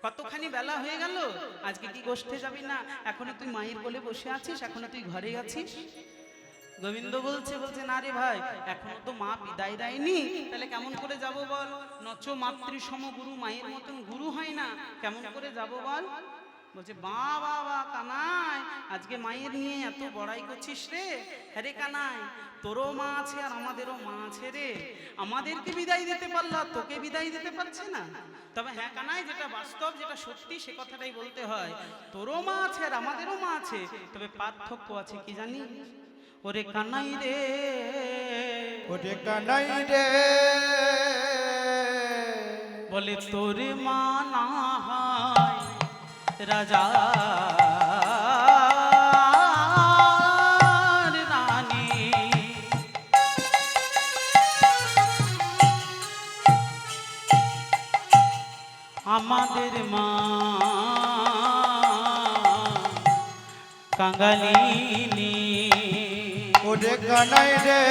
কতখানি বেলা হয়ে গেল, আজকে কি গোষ্ঠে যাবি না? এখনো তুই মায়ের কোলে বসে আছিস, এখনো তুই ঘরে আছিস? গোবিন্দ বলছে না রে ভাই, এখনো তো মা বিদায় দেয়নি, তাহলে কেমন করে যাব বল? নচ মাতৃ সম গুরু, মায়ের মতন গুরু হয় না, কেমন করে যাব বল? বলছে বা বাবা কানাই, আজকে মায়ের নিয়ে এত বড়াই করছিস রে? হ্যাঁ কানাই, তোরও মা আছে আর আমাদেরও মা আছে রে। আমাদেরকে বিদায় দিতে পারলা, তোকে বিদায় দিতে পারছে না। তবে হ্যাঁ কানাই, যেটা বাস্তব, যেটা সত্যি, সে কথাটাই বলতে হয়। তোরও মা আছে আর আমাদেরও মা আছে, তবে পার্থক্য আছে কি জানি? ওরে কানাই রে, ওরে কানাই রে, বলে তোর মা না হয় রাজা রানী, আমাদের মা কাঙালিনী। ওরে কানাই রে,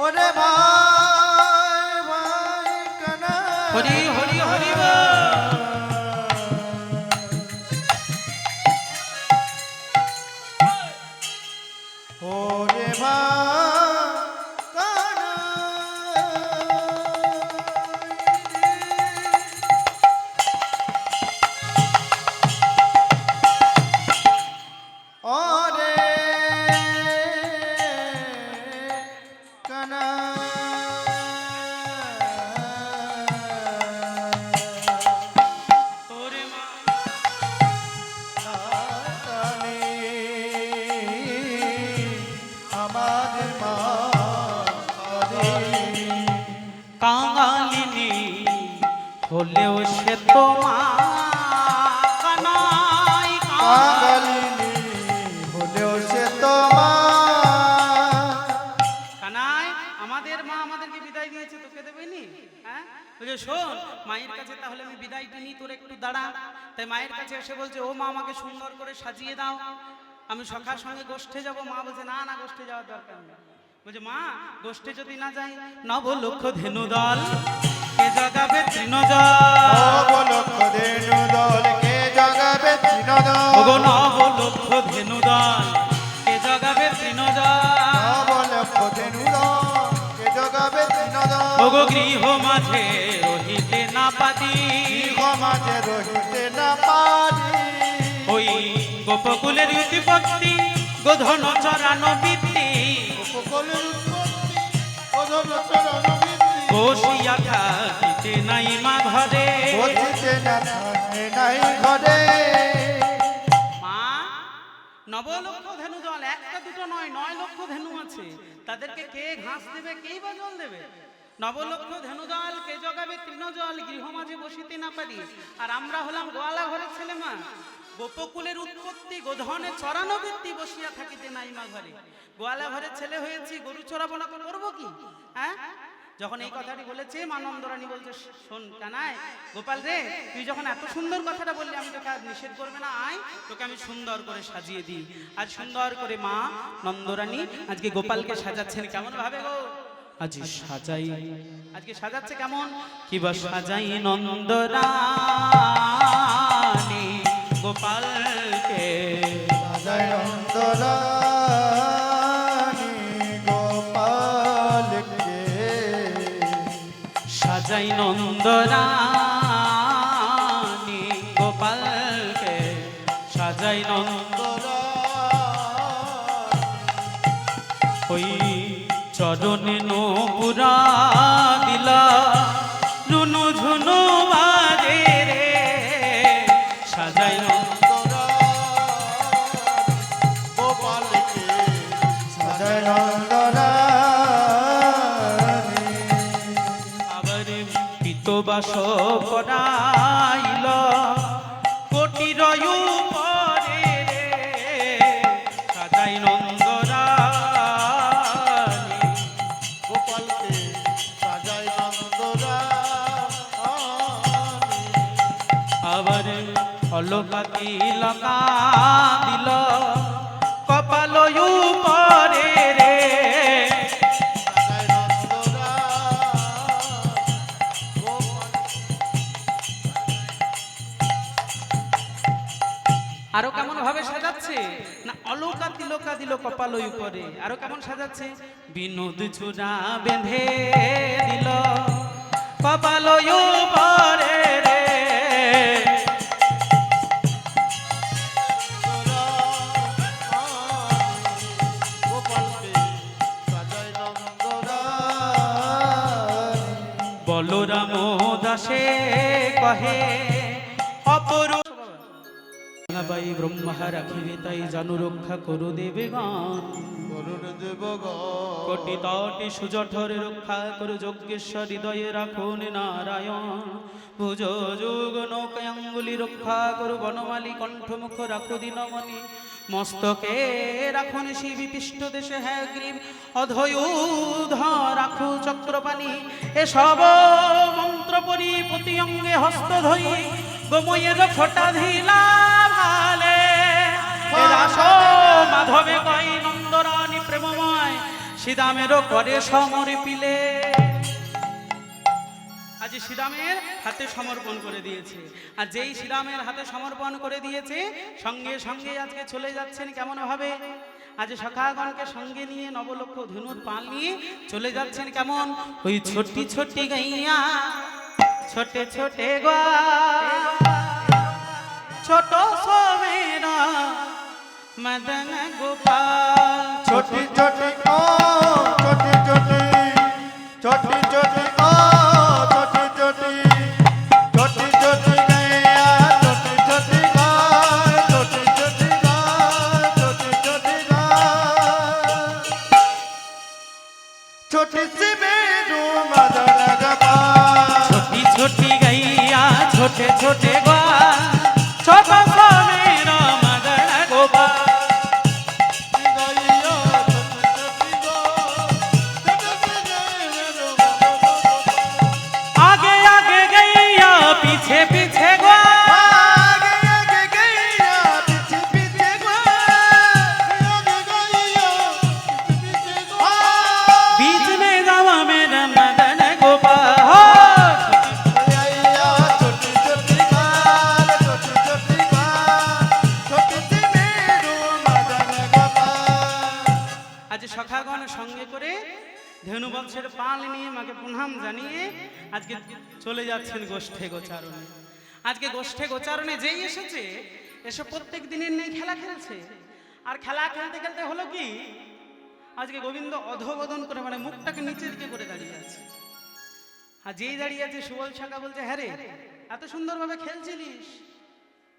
ওরে ভাই ভাই কানাই, হরি হরি হরি ওরে কাঙালিনী হলেও সে তো মা কানাই, কাঙালিনী হলেও সে তো মা। কানাই, আমাদের মা আমাদেরকে বিদায় দিয়েছে, তোকে দেবেনি? হ্যাঁ, বলছে শোন, মায়ের কাছে তাহলে আমি বিদায়টা নিই, তোর একটু দাঁড়া। তাই মায়ের কাছে এসে বলছে, ও মা, আমাকে সুন্দর করে সাজিয়ে দাও, আমি সখার সঙ্গে গোষ্ঠে যাব। মা বলছে না না, গোষ্ঠে যাওয়ার দরকার নেই। বলছে মা, গোষ্ঠে যদি না যাই, নব লক্ষ ধেনু দল কে জগাবে তৃণজল, নব লক্ষ ধেনু দল কে জগাবে তৃণজল, ওগো নব লক্ষ ধেনু দল কে জগাবে তৃণজল, নব লক্ষ ধেনু দল কে জগাবে তৃণজল, ওগো গৃহ মাঝে রহিতে না পারি, গৃহ মাঝে রহিতে না পারি, ওই গোপকুলের উৎপত্তি গোধন চরানো বৃত্তি, উপকূলের উৎপত্তি অধর চরণবৃত্তি, বসিয়া থাকিতে নাই মা ঘরে, বসিতে না থাকে নাই ঘরে। মা, নবলক্ষ ধেনু দল, একটা দুটো নয়, 9 লক্ষ ধেনু আছে, তাদেরকে কে ঘাস দেবে, কেই বা জল দেবে? নবলক্ষ ধেনু দল কে জগাবে তৃণজল, গৃহ মাঝে বসিতে না পারি। আর আমরা হলাম গোয়ালা ঘরের ছেলে মা, গোপকুলের উৎপত্তি গোধনে চরানো বৃত্তি, বসিয়া থাকিতে নাই মা ঘরে। গোয়ালা ঘরের ছেলে হয়েছি, গরু চড়াবো না তো করবো কি? হ্যাঁ, যখন এই কথাটি বলেছে, মা নন্দরানী বলছে শোন কানাই, গোপাল রে, তুই যখন এত সুন্দর কথাটা বললি, আমি তোকে আর নিষেধ করবে না, আয় তোকে আমি সুন্দর করে সাজিয়ে দিই। আর সুন্দর করে মা নন্দরানী আজকে গোপালকে সাজাচ্ছেন কেমন ভাবে গো? আজ সাজাই, আজকে সাজাচ্ছে কেমন? কি বা সাজাই নন্দরানী গোপালকে, সাজাই নন্দরানী গোপালকে, সাজাই নন্দরানী গোপালকে, সাজাই ওই চরণে নপুরা দিলা, রুনু ঝুনু বাজে রে, সাজাই গোপালকে, সাজাই নন্দরানী, আবার পিতবাস পড়াইল কোটির উপরে রে, সাজাই নন্দরানী গোপালকে, সাজাই নন্দরানী, আবার অলকাতি লকা দিল কপাল উপরে রে, কাদিল কপাল উপরে। আরো কেমন সাজাচ্ছে, বিনোদ চূড়া বেঁধে দিল কপাল উপরে রে। বলরাম দাসে কহে অপরূপ বাই ব্রহ্মা রাখিবে তাই জানু রক্ষা করু দেবেগণ। কোটি তটি সুজঠরে রক্ষা করু যজ্ঞেশ্বর হৃদয়ে রাখুন নারায়ণ। ভুজ যুগ নৌকাঙ্গুলি রক্ষা করু বনমালী কণ্ঠ মুখ রাখু দিনমণি। মস্তকে রাখুন শিবি পৃষ্ঠ দেশে হ্যাঁ গ্রীব অধয়ুধ রাখু চক্রপাণি। এসব মন্ত্র পরি প্রতি অঙ্গে হস্ত ধরি গোময়ের ফোটা ধিলা ভালে। রাস মাধবে কই নন্দরানী প্রেমময় শ্রীদামেরও করে সমরে পিলে। আজ শ্রীরামের হাতে সমর্পণ করে দিয়েছে, আর যেই শ্রীরামের হাতে সমর্পণ করে দিয়েছে সঙ্গে সঙ্গে আজকে চলে যাচ্ছেন কেমন ভাবে। আজ সখাগণকে সঙ্গে নিয়ে নবলক্ষ ধনুর পাল নিয়ে চলে যাচ্ছেন কেমন, ওই ছোটি ছোটি গাইয়া ছোটে ছোটে গা ছোট সোমেরা মদন গোপাল। ছোটি ছোটি ও ছোটি ছোটি ছোটি ছোটি ও ছোটি ছোটি ছোটি ছোটি গায়া ছোটি ছোটি গা ছোটি ছোটি গা ছোটি ছোটি গা ছোটি সি মেরু মদন গোপাল। ছোটি ছোটি গাইয়া ছোটে ছোটে গা ছোট সোমেরা মদন গোপাল। आगे आगे गैया पीछे पीछे गो आगे आगे गैया पीछे पीछे गो आगे गैया पीछे पीछे गो बीच में जावा मेरा मदन गोपाल। गैया छोटी छोटी बाल छोटी छोटी बाल छोटी सी मेरू मदन गोपाल। आज सखागण संगे करे ধেনু বংশের পাল নিয়ে মাকে প্রণাম জানিয়ে আজকে চলে যাচ্ছেন গোষ্ঠে গোচারণে। আজকে গোষ্ঠে গোচারণে যেই এসেছে এসে প্রত্যেক দিনের নেই খেলা খেলছে, আর খেলা খেলতে খেলতে হলো কি আজকে গোবিন্দ অধোবদন করে মানে মুখটাকে নিচের দিকে করে দাঁড়িয়ে আছে। আর যেই দাঁড়িয়ে আছে সুবল শাখা বলছে, হ্যাঁ রে এত সুন্দরভাবে খেলছিলিস,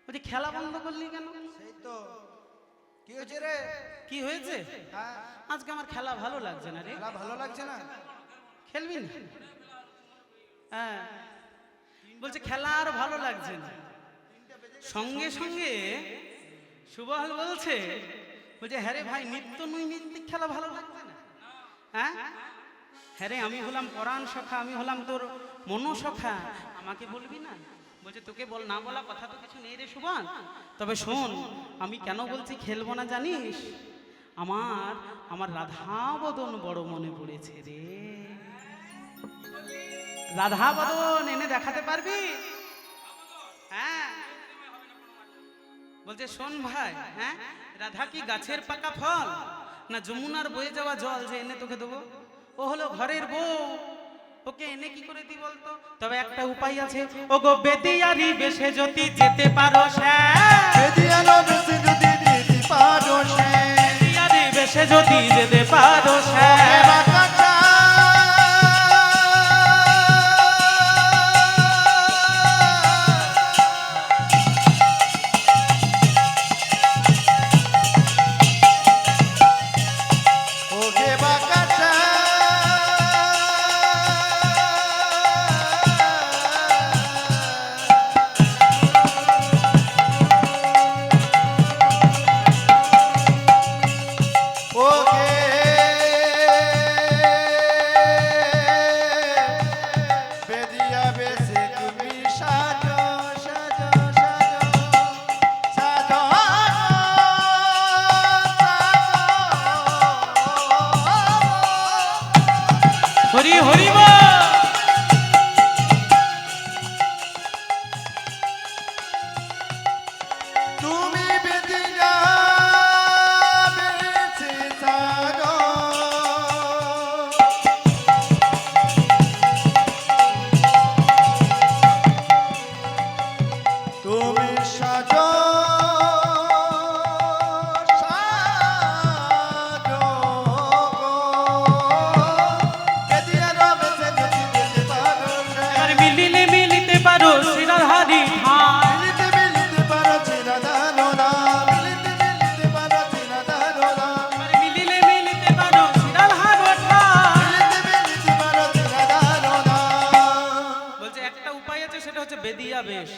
বলছি খেলা বন্ধ করলি কেন? সেই তো কি হয়েছে রে? কি হয়েছে? হ্যাঁ আজকে আমার খেলা ভালো লাগছে না রে। খেলা ভালো লাগছে না? খেলবি না? হ্যাঁ বলছে খেলা আর ভালো লাগছে না। সঙ্গে সঙ্গে সুবল বলছে, বলছে হ্যাঁ রে ভাই নিত্য নৈমিত্তিক খেলা ভালো লাগছে না? হ্যাঁ হ্যাঁ রে আমি হলাম পরাণ সখা, আমি হলাম তোর মনোসখা, আমাকে বলবি না? বলছে তোকে বল না বলা কথা তো কিছু নেই রে সুবল, তবে শোন আমি কেন বলছি খেলবো না জানিস? আমার আমার রাধা বদন বড় মনে পড়েছে রে। রাধা বদন এনে দেখাতে পারবি? হ্যাঁ বলছে শোন ভাই, হ্যাঁ রাধা কি গাছের পাকা ফল না যমুনার বয়ে যাওয়া জল যে এনে তোকে দেবো? ও হলো ঘরের বউ, ওকে এনে কি করে দি বলতো? তবে একটা উপায় আছে, ও গো বেদিয়ারি বেশে যদি যেতে পারো বেদিয়ালো বেশি যদি দিতে পারো সে বেদিয়ারি বেশে যদি যেতে পারো বাকাটা ওকে বাকাটা ওকে বেদিয়া বেশে তুমি সাজো সাজো সাজো সাজো হরি হরি বল। তুমি বেদিয়া বেদিয়া বেশ।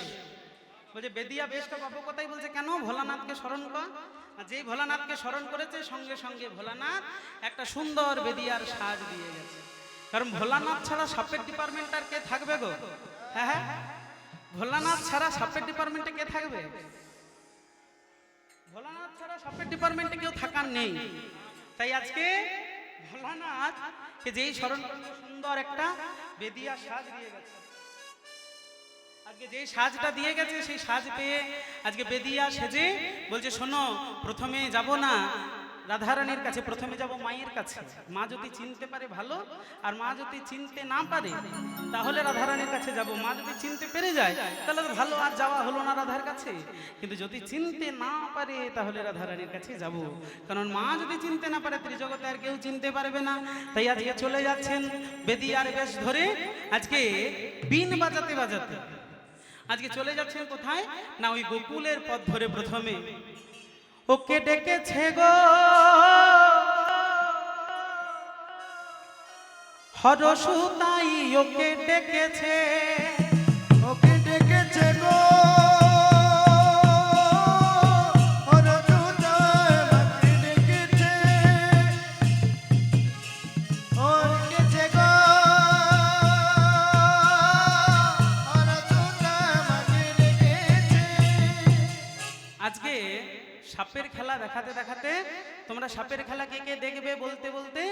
বলছে বেদিয়া বেশটা পাবো কোথায়? বলছে কেন? ভোলানাথকে স্মরণ কর। আর যেই ভোলানাথকে স্মরণ করেছে সঙ্গে সঙ্গে ভোলানাথ একটা সুন্দর বেদিয়ার সাজ দিয়ে গেছে। কারণ ভোলানাথ ছাড়া সাপের ডিপার্টমেন্ট আর কে থাকবে গো? হ্যাঁ হ্যাঁ, ভোলানাথ ছাড়া সাপের ডিপার্টমেন্টে কে থাকবে? ভোলানাথ ছাড়া সাপের ডিপার্টমেন্টে কেউ থাকার নেই। তাই আজকে ভোলানাথ কে যেই স্মরণ করলে সুন্দর একটা বেদিয়া সাজ দিয়ে গেছে। আজকে যেই সাজটা দিয়ে গেছে সেই সাজ পেয়ে আজকে বেদিয়া সেজে বলছে শোনো, প্রথমে যাব না রাধারানীর কাছে, প্রথমে যাব মায়ের কাছে। মা যদি চিনতে পারে ভালো, আর মা যদি চিনতে না পারে তাহলে রাধারানীর কাছে যাব। মা যদি চিনতে পেরে যায় তাহলে তো ভালো, আর যাওয়া হলো না রাধার কাছে। কিন্তু যদি চিনতে না পারে তাহলে রাধারানীর কাছে যাব। কারণ মা যদি চিনতে না পারে ত্রিজগতে আর কেউ চিনতে পারবে না। তাই আজকে চলে যাচ্ছেন বেদিয়ার বেশ ধরে, আজকে বিন বাজাতে বাজাতে আজকে চলে যাচ্ছেন কোথায় না ওই গোকুলের পথ ধরে। প্রথমে ওকে ডেকেছে গো হরসুতাই, ওকে ডেকেছে, ওকে ডেকেছে গো হরসুতাই, মাকে ডেকেছে, ও ডেকেছে গো হরসুতাই, মাকে ডেকেছে। আজকে সাপের খেলা দেখাতে দেখাতে তোমরা সাপের খেলা কে কে দেখবে বলতে বলতে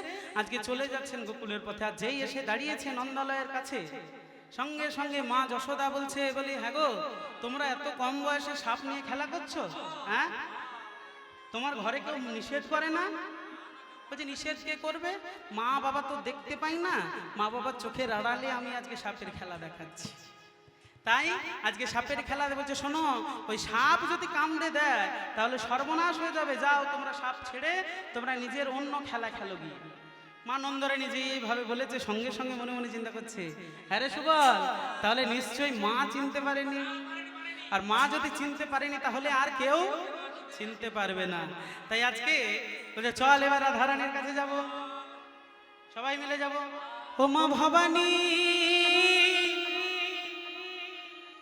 আজকে চলে যাচ্ছেন গোকুলের পথে। আর যেই এসে দাঁড়িয়েছে নন্দালয়ের কাছে, সঙ্গে সঙ্গে মা যশোদা বলছে, বলি হ্যাঁ গো, তোমরা এত কম বয়সে সাপ নিয়ে খেলা করছো? হ্যাঁ, তোমার ঘরে কেউ নিষেধ করে না? বলছে নিষেধ কে করবে? মা বাবা তো দেখতে পাই না, মা বাবার চোখের আড়ালে আমি আজকে সাপের খেলা দেখাচ্ছি। তাই আজকে সাপের খেলা বলছে শোনো, ওই সাপ যদি কামড়ে দেয় তাহলে সর্বনাশ হয়ে যাবে। যাও তোমরা সাপ ছেড়ে তোমরা নিজের অন্য খেলা খেলো গিয়ে। মা নন্দরানী যেভাবে বলেছে সঙ্গে সঙ্গে মনে মনে চিন্তা করছে, হ্যাঁ রে সুবল, তাহলে নিশ্চয়ই মা চিনতে পারেনি। আর মা যদি চিনতে পারেনি তাহলে আর কেউ চিনতে পারবে না। তাই আজকে বলছে চল এবার রাধারানীর কাছে যাব, সবাই মিলে যাব। ও মা ভবানী,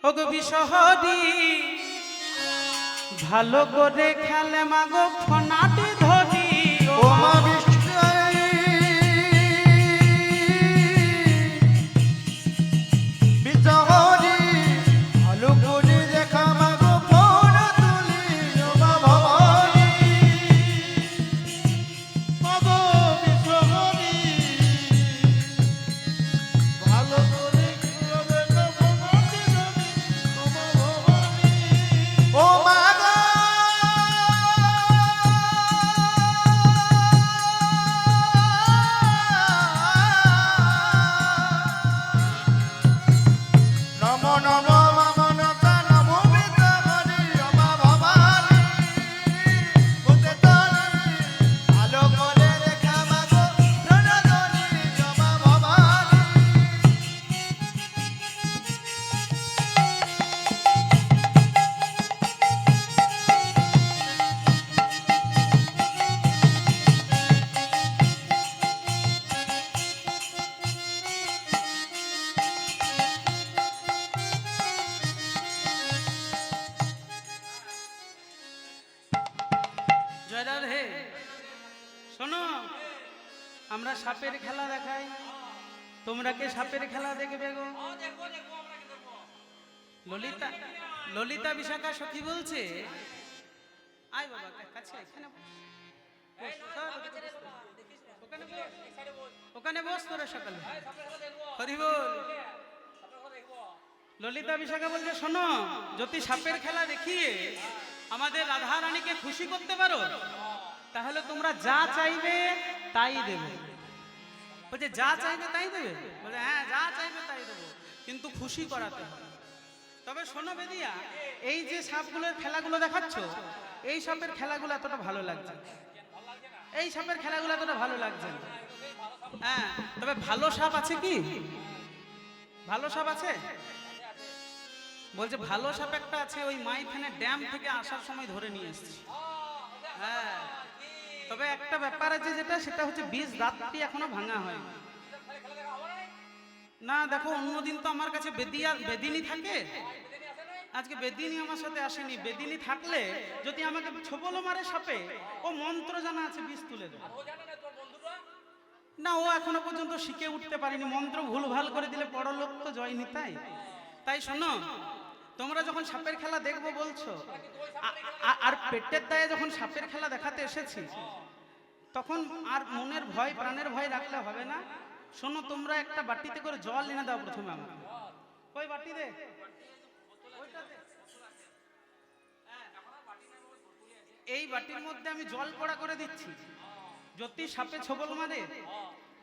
ওগো বিষহরি, ভালো করে খেলে মাগো ফনাটি ধরি। ও মা বিষ্ণাই, বিজহরি, ভালো করে দেখা মাগো ফোন তুলি। ও মা ভবানী, মাগো বিষ্ণাই, ভালো করে খেলে মাগো ফোনাটি ধরি। ও মা ভবানী, ও মা গো নম নম মমনতা নম বিদ্যাহরি। ও মা ভবানী, বুঝতে তরি, ভালো করে দেখা মাগো রণধরি। ও মা ভবানী, জয়রাধ হে, শোনো, আমরা সাপের খেলা দেখাই, তোমরা কে সাপের খেলা দেখবে গো? ললিতা, ললিতা বিশাখা সখী বলছে, আয় বাবা কাছে, এখানে বস। ওখানে বস, ওখানে বস তোরা সকালে। হরি বল। ললিতা বিশাখা বলছে শোনো, যদি সাপের খেলা দেখিয়ে আমাদের রাধা রানীকে খুশি করতে পারো তাহলে তোমরা যা চাইবে তাই দেবে। বলছে যা চাইবে তাই দেবে? বলে হ্যাঁ, যা চাইবে তাই দেবো, কিন্তু খুশি করাতে হবে। তবে শোনো বেদিয়া, এই যে সাপগুলোর খেলাগুলো দেখাচ্ছ, এই সাপের খেলাগুলো এতটা ভালো লাগছে, এই সাপের খেলাগুলো এতটা ভালো লাগছে না। হ্যাঁ, তবে ভালো সাপ আছে কি? ভালো সাপ আছে? বলছে ভালো সাপ একটা আছে, ওই মাইখানে ড্যাম থেকে আসার সময় ধরে নিয়ে এসেছি। হ্যাঁ, তবে একটা ব্যাপার আছে যেটা, সেটা হচ্ছে বীজ দাঁতটি এখনো ভাঙা হয় না। দেখো অন্যদিন তো আমার কাছে বেদিনী থাকে, আজকে বেদিনী আমার সাথে আসেনি। বেদিনী থাকলে যদি আমাকে ছোবল মারে সাপে, ও মন্ত্র জানা আছে, বিষ তুলে দেবে। না, ও এখনো পর্যন্ত শিখে উঠতে পারেনি। মন্ত্র ভুলভাল করে দিলে পরলোক তো জয় নিতাই। তাই শোনো, তোমরা যখন সাপের খেলা দেখবো বলছো, আর পেটের দায়ে যখন সাপের খেলা দেখাতে এসেছি, তখন আর মনের ভয়, প্রাণের ভয় রাখলে হবে না। শোনো, তোমরা একটা বাটিতে করে জল এনে দাও প্রথমে আমাকে। ওই বাটি দে, এই বাটির মধ্যে আমি জল পড়া করে দিচ্ছি। যদি সাপে ছোবল মারে,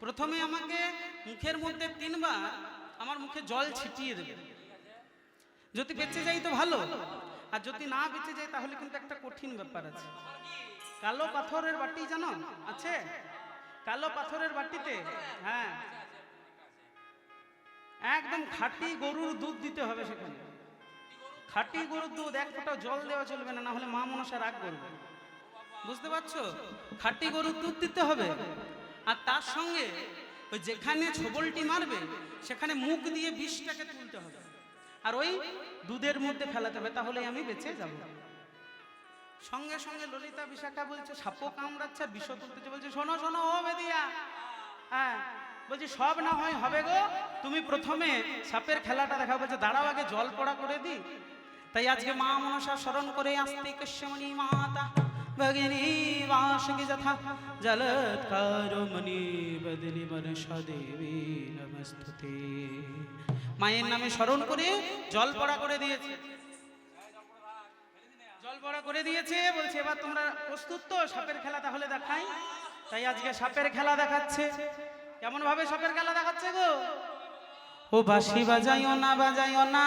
প্রথমে আমাকে মুখের মধ্যে 3 বার আমার মুখে জল ছিটিয়ে দেবে। যদি বেঁচে যাই তো ভালো, আর যদি না বেঁচে যাই তাহলে কিন্তু একটা কঠিন ব্যাপার আছে। কালো পাথরের বাটি জানো আছে? কালো পাথরের বাটিতে, হ্যাঁ, একদম খাঁটি গরুর দুধ দিতে হবে সেখানে। খাঁটি গরুর দুধ, 1 ফোঁটা জল দেওয়া চলবে না, না হলে মা মনসা রাগ করবে। বুঝতে পারছো? খাঁটি গরুর দুধ দিতে হবে। আর তার সঙ্গে ওই যেখানে ছোবলটি মারবে সেখানে মুখ দিয়ে বিষটাকে তুলতে হবে, আর ওই দুধের মধ্যে ফেলাতে হবে, তাহলেই আমি বেঁচে যাব। সঙ্গে সঙ্গে ললিতা বিশাখা বলছে সাপও কামড়াচ্ছে, বিষ তুলতেছে। বলছে শোনো শোনো ও বেদিয়া, হ্যাঁ, বলছি সব না হয় হবে গো, তুমি প্রথমে সাপের খেলাটা দেখাও। বলছে দাঁড়াও, আগে জল পড়া করে দি। তাই আজকে মা মনসা স্মরণ করে আসতে কৃষ্ণমণি মাতা ভগিনী বাসকি যথা জলৎকার মণি বদলি মনসা দেবী নমস্তুতে। মায়ের নামে স্মরণ করে জল পড়া করে দিয়েছে। জল পড়া করে দিয়েছে, বলছে এবার তোমরা প্রস্তুত তো সাপের খেলা? তাহলে দেখাই। তাই আজকে সাপের খেলা দেখাচ্ছে। কেমন ভাবে সাপের খেলা দেখাচ্ছে গো? ও বাঁশি বাজাইও না, বাজাইও না,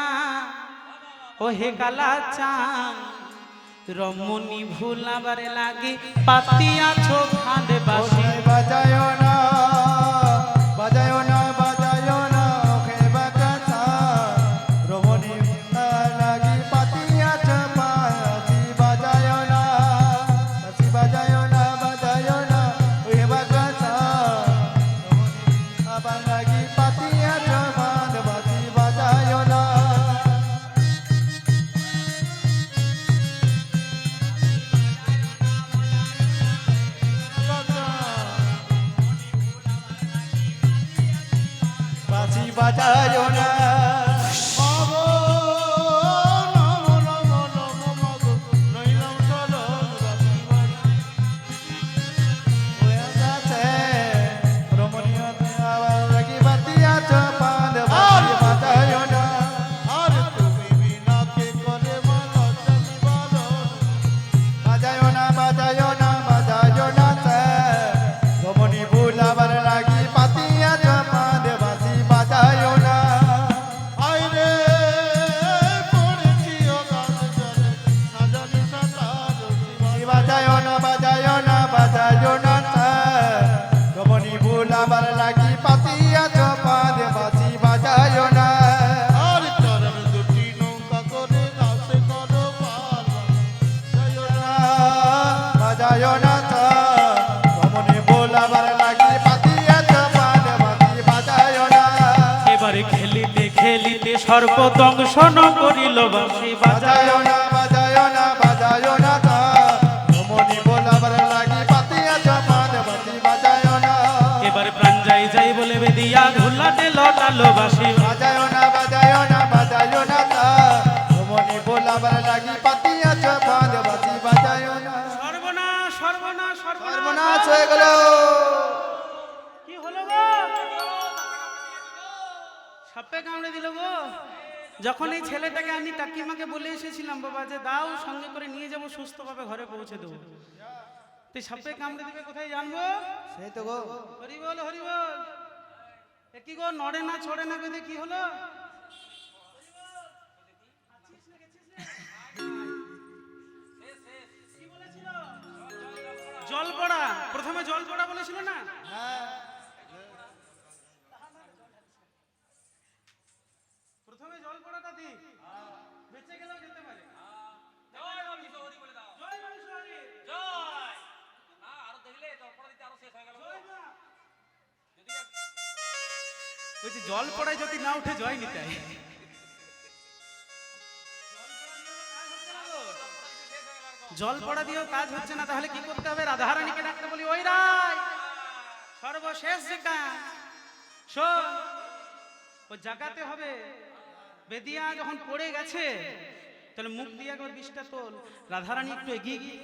ও হে কালা চাঁদ, রমণী ভুলাবারে লাগে পাতিয়াছো ফাঁদে। বাঁশি বাজায়ো না, বাজায়ো না, বাজায়ো না, ওকে বাঁকাছা রমণী লাগি পাতিয়াছো বাঁশি বাজায়ো না, বাঁশি বাজায়ো না, বাজায়ো না, ওকে বাঁকাছা রমণী আবার লাগি পাতিয়াছো বাঁশি বাজায়ো না। বাঁশি বাজায়ো না, মাগো নমো নমো নমো মাগো, নইলাম চলন বাঁশি হয়ে যাচ্ছে রমণীয় আবার লাগি বাতিয়াছো পান। বাঁশি বাজায়ো না, আর তুমি বিনা কে করে বলো চলি বলো, বাজায়ো না, বাজায়ো না, বাজায়ো না, রমণী ভুলাবার লাগি পাতিয়াছো পান। বাঁশি বাজায়ো না, আইরে পড়েছি ও গান জলে, না জানি সাঁতার। বাঁশি বাজায়ো না, বাজায়ো না, বাজায়ো না, রমণী ভুলাবার লাগি পাতিয়াছো পান। বাঁশি বাজায়ো না, আর চরণ দুটি নৌকা করে দাসে করো পার। বাজায়ো না, রমণী ভুলাবার লাগি পাতিয়াছো পান। বাঁশি বাজায়ো না, এবারে খেলিতে খেলিতে সর্বদংশন করিল। বাঁশি বাজায়ো না, বাজায়ো না, বাজায়ো না, রমণী ভুলাবার লাগি পাতিয়াছো পান। বাঁশি বাজায়ো না, এবারে প্রাণ যাই যাই বলে বেদিয়া ধুলাতে লটালো। বাঁশি বাজায়ো না, বাজায়ো না, বাজায়ো না, রমণী ভুলাবার লাগি পাতিয়াছো পান। বাঁশি বাজায়ো না। সর্বনাশ সর্বনাশ সর্বনাশ হয়ে গেল। কি হলো গো? সাপে কামড়ে দিল গো। যখন এই ছেলেটাকে আমি কাকিমাকে বলে এসেছিলাম বাবা যে দাও, সঙ্গে করে নিয়ে যাবো, সুস্থভাবে ঘরে পৌঁছে দেবো, তুই সাপে কামড়ে দিবে কোথায় জানবো? সেই তো গো। হরি বল, হরি বল। এ কি গো, নড়ে না ছড়ে না, বেঁধে কি হলো? জল পড়া, প্রথমে জল পড়া বলেছিল না? প্রথমে জল পড়াটা দি, বেঁচে গেলেও যেতে পারে। জয় মা বিশ্বহরি বলে দাও। জয় মা বিশ্বহরি। জয়। না আরো দেখলে জল পড়া দিতে আরো শেষ হয়ে গেল। জয় মা। যদি জল পড়ায় যদি না উঠে জয় নিতে হয়। জল পড়া দিয়েও কাজ হচ্ছে না, তাহলে কি করতে হবে? রাধারানীকে ডাকতে বলি, ওই রায় সর্বশেষ যেটা শোন, ও জাগাতে হবে। বেদিয়া যখন পড়ে গেছে তাহলে মুখ দিয়ে একবার বিষটা তোল। রাধারানী একটু এগিয়ে গিয়ে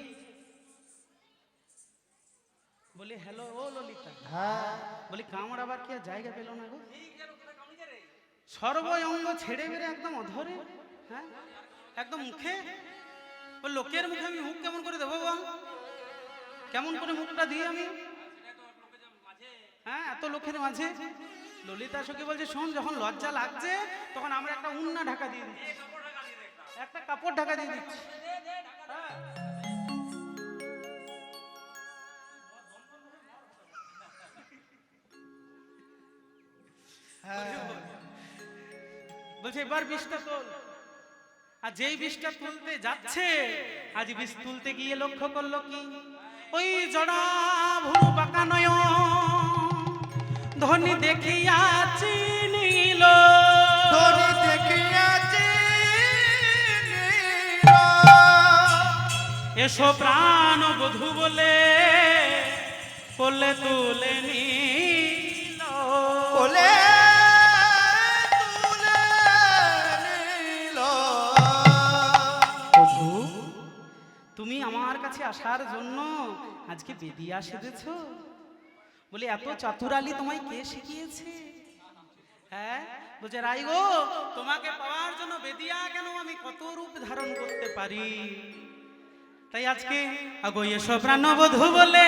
বলি, হ্যালো ও ললিতা। হ্যাঁ বলি, কামড় আবার কি আর জায়গা পেল না গো? সর্বঙ্গ ছেড়ে বেড়ে একদম অধরে, হ্যাঁ একদম মুখে। ও লোকের মুখে আমি মুখ কেমন করে দেবো বল? কেমন করে মুখটা দিই আমি? হ্যাঁ এত লোকের মাঝে। ললিতা সখী বলছে, শোন, যখন লজ্জা লাগছে তখন আমরা একটা উন্না ঢাকা দিয়ে দিচ্ছি, একটা কাপড় ঢাকা দিয়ে দিচ্ছি। বলছে এবার বিষটা তোল। আর যেই বিষটা তুলতে যাচ্ছে, আজ বিষ তুলতে গিয়ে লক্ষ্য করলো কি, ওই জড়া ভুরু বাঁকা নয়ন ধনী দেখিয়া চিনিল, ধনী দেখিয়া চিনিল। এসো প্রাণ বধূ বলে কোলে তুলে নিল, কোলে তুলে নিল। বধূ, তুমি আমার কাছে আসার জন্য আজকে বেদিয়া সেজেছ? বলে, এত চাতুরালি তোমায় কে শিখিয়েছে? হ্যাঁ, বলছে, রাই গো, তোমাকে পাওয়ার জন্য বেদিয়া কেন আমি কত রূপ ধারণ করতে পারি। তাই আজকে আগো এসো প্রাণবধূ বলে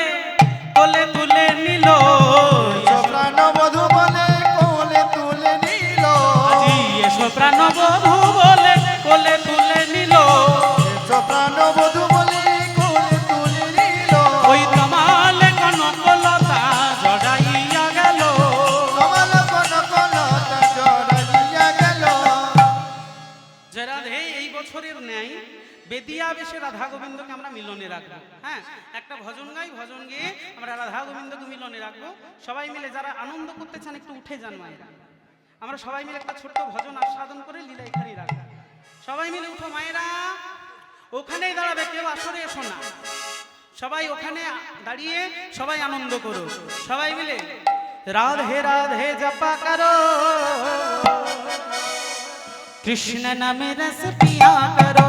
কোলে তুলে নিল, প্রাণবধূ বলে কোলে তুলে নিল। আজি এসো প্রাণবধূ বলে কোলে তুলে নিল, প্রাণবধূ বলে কোলে তুলে নিল। ওই কমালে কনকলতা জড়াইয়া গেল, কমল কনকলতা জড়াইয়া গেল। যে রাধে এই বছরের ন্যায় বেদিয়া বেশে রাধা গোবিন্দকে আমরা মিলনে রাখবো। হ্যাঁ, একটা ভজন গাই, ভজন গিয়ে আমরা রাধা গোবিন্দকে মিলনে রাখবো। সবাই মিলে যারা আনন্দ করতে চান একটু উঠে যান মায়েরা, আমরা সবাই মিলে একটা ছোট্ট ভজন আস্বাদন করে লীলা এখানে রাখবো। সবাই মিলে উঠো মায়েরা, ওখানেই দাঁড়াবে, কেউ আসরে এসো না, সবাই ওখানে দাঁড়িয়ে সবাই আনন্দ করো। সবাই মিলে রাধে রাধে জপা করো, কৃষ্ণ নামে রস পিয়া করো।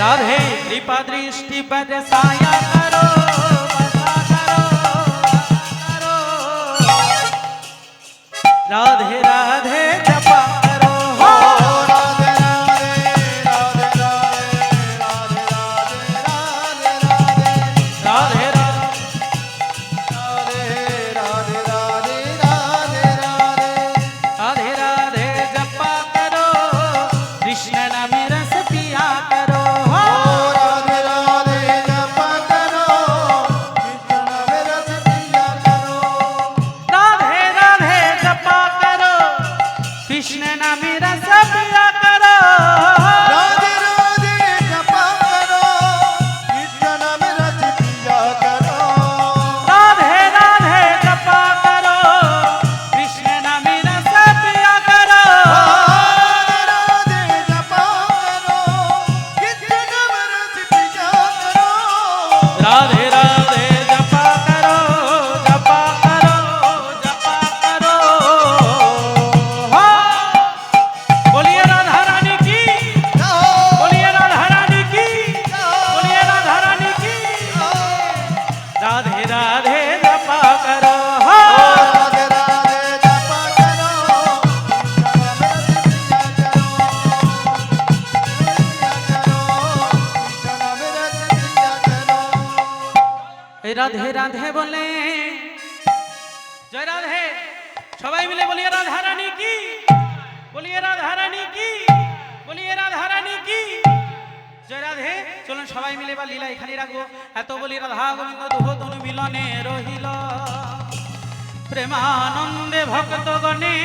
राधे कृपा दृष्टि बरसाया करो, बरसा करो, राधे राधे जपा करो, हो राधे राधे राधे राधे राधे राधे राधे राधे राधे राधे राधे राधे राधे जपा करो, कृष्ण नाम रस पिया करो, हो राधे राधे जपा करो, कृष्ण नाम रस पिया करो। राधे राधे जपा करो, ওই রাধে রাধে বলে জয় রাধে সবাই মিলে বলিয়ে রাধা রানী কি, বলিয়ে রাধা রানী কি, বলিয়ে রাধা রানী কি জয় রাধে। চলুন সবাই মিলে বা লীলা এখানে রাখবো। এত বলি রাধা গোবিন্দ দুহ তনু মিলনে রহিল, প্রেমানন্দে ভক্ত গণে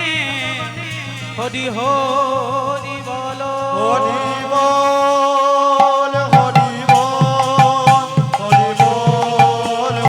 হরি হরি বল। হরি বল।